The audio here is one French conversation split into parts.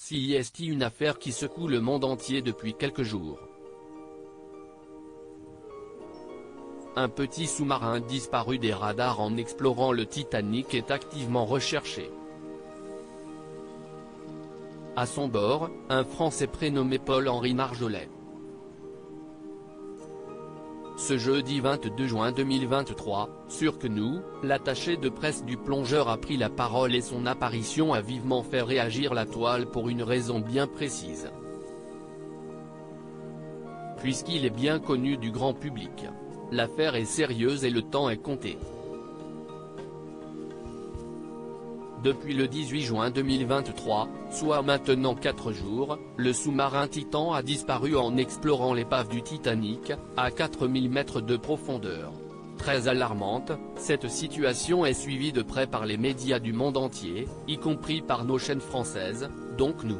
CIST, une affaire qui secoue le monde entier depuis quelques jours. Un petit sous-marin disparu des radars en explorant le Titanic est activement recherché. À son bord, un Français prénommé Paul-Henri Marjollet. Ce jeudi 22 juin 2023, sur CNews, l'attaché de presse du plongeur a pris la parole et son apparition a vivement fait réagir la toile pour une raison bien précise. Puisqu'il est bien connu du grand public. L'affaire est sérieuse et le temps est compté. Depuis le 18 juin 2023, soit maintenant 4 jours, le sous-marin Titan a disparu en explorant l'épave du Titanic, à 4000 mètres de profondeur. Très alarmante, cette situation est suivie de près par les médias du monde entier, y compris par nos chaînes françaises, donc nous.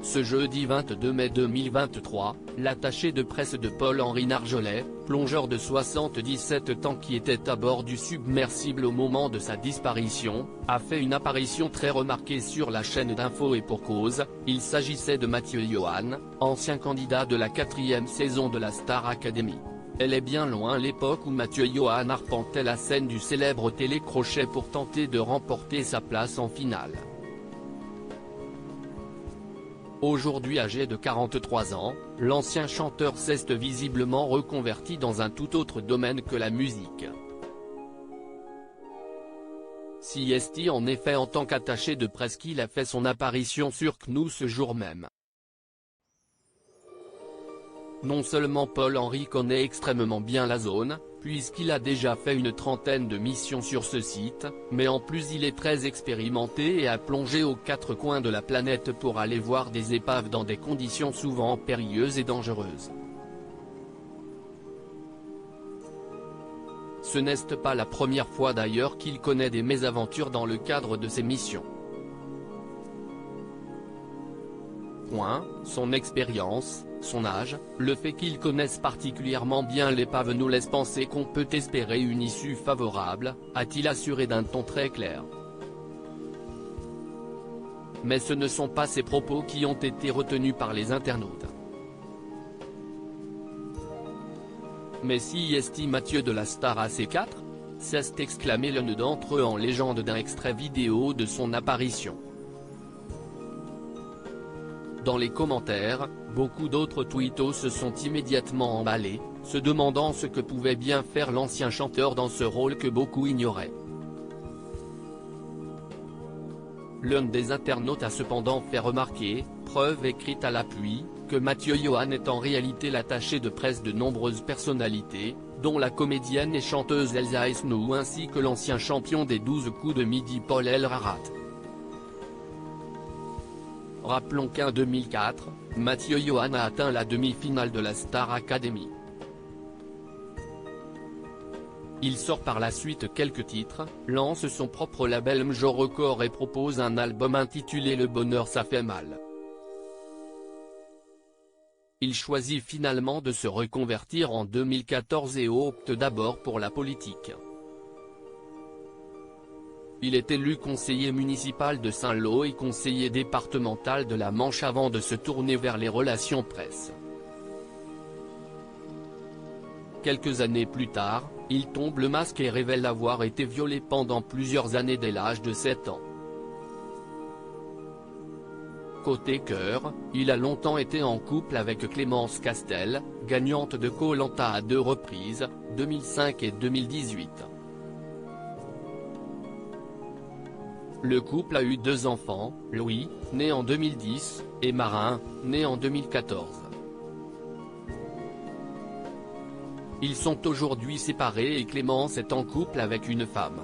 Ce jeudi 22 mai 2023, l'attaché de presse de Paul-Henri Marjollet, plongeur de 77 ans qui était à bord du submersible au moment de sa disparition, a fait une apparition très remarquée sur la chaîne d'Info et pour cause, il s'agissait de Mathieu Johan, ancien candidat de la 4e saison de la Star Academy. Elle est bien loin l'époque où Mathieu Johan arpentait la scène du célèbre télécrochet pour tenter de remporter sa place en finale. Aujourd'hui âgé de 43 ans, l'ancien chanteur s'est visiblement reconverti dans un tout autre domaine que la musique. CIST en effet en tant qu'attaché de presse qu'il a fait son apparition sur CNews ce jour même. Non seulement Paul-Henri connaît extrêmement bien la zone, puisqu'il a déjà fait une trentaine de missions sur ce site, mais en plus il est très expérimenté et a plongé aux 4 coins de la planète pour aller voir des épaves dans des conditions souvent périlleuses et dangereuses. Ce n'est pas la première fois d'ailleurs qu'il connaît des mésaventures dans le cadre de ses missions. Son expérience, son âge, le fait qu'il connaisse particulièrement bien l'épave nous laisse penser qu'on peut espérer une issue favorable, a-t-il assuré d'un ton très clair. Mais ce ne sont pas ces propos qui ont été retenus par les internautes. Mais CIST Mathieu de la Star AC4 s'est exclamé l'un d'entre eux en légende d'un extrait vidéo de son apparition. Dans les commentaires, beaucoup d'autres tweetos se sont immédiatement emballés, se demandant ce que pouvait bien faire l'ancien chanteur dans ce rôle que beaucoup ignoraient. L'un des internautes a cependant fait remarquer, preuve écrite à l'appui, que Mathieu Johan est en réalité l'attaché de presse de nombreuses personnalités, dont la comédienne et chanteuse Elsa Esnou ainsi que l'ancien champion des 12 coups de midi Paul El Rarat. Rappelons qu'en 2004, Mathieu Johan a atteint la demi-finale de la Star Academy. Il sort par la suite quelques titres, lance son propre label Major Record et propose un album intitulé Le bonheur ça fait mal. Il choisit finalement de se reconvertir en 2014 et opte d'abord pour la politique. Il est élu conseiller municipal de Saint-Lô et conseiller départemental de la Manche avant de se tourner vers les relations presse. Quelques années plus tard, il tombe le masque et révèle avoir été violé pendant plusieurs années dès l'âge de 7 ans. Côté cœur, il a longtemps été en couple avec Clémence Castel, gagnante de Koh-Lanta à 2 reprises, 2005 et 2018. Le couple a eu 2 enfants, Louis, né en 2010, et Marin, né en 2014. Ils sont aujourd'hui séparés et Clémence est en couple avec une femme.